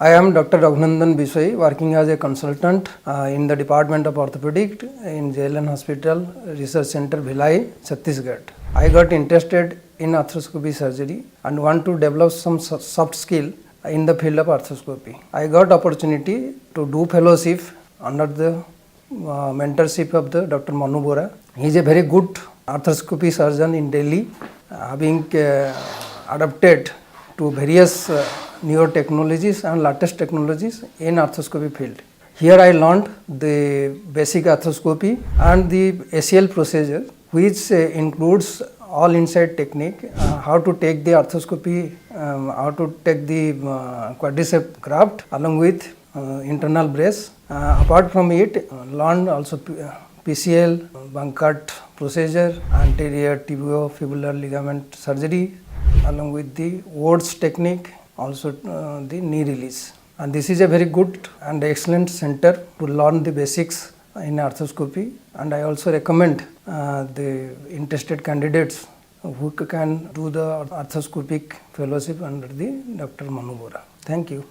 I am Dr. Raghunandan Biswai, working as a consultant in the Department of Orthopedic in JLN Hospital Research Center, Bhilai, Chhattisgarh. I got interested in arthroscopy surgery and want to develop some soft skill in the field of arthroscopy. I got opportunity to do fellowship under the mentorship of the Dr. Manu Bora. He is a very good arthroscopy surgeon in Delhi, having adapted to various newer technologies and latest technologies in arthroscopy field. Here I learned the basic arthroscopy and the ACL procedure, which includes all inside technique, how to take the arthroscopy, how to take the quadriceps graft along with internal brace. Apart from it, learned also PCL, Bankart procedure, anterior tibiofibular ligament surgery, along with the Ward's technique, also the knee release. And this is a very good and excellent center to learn the basics in arthroscopy, and I also recommend the interested candidates who can do the arthroscopic fellowship under the Dr. Manu Bora. Thank you.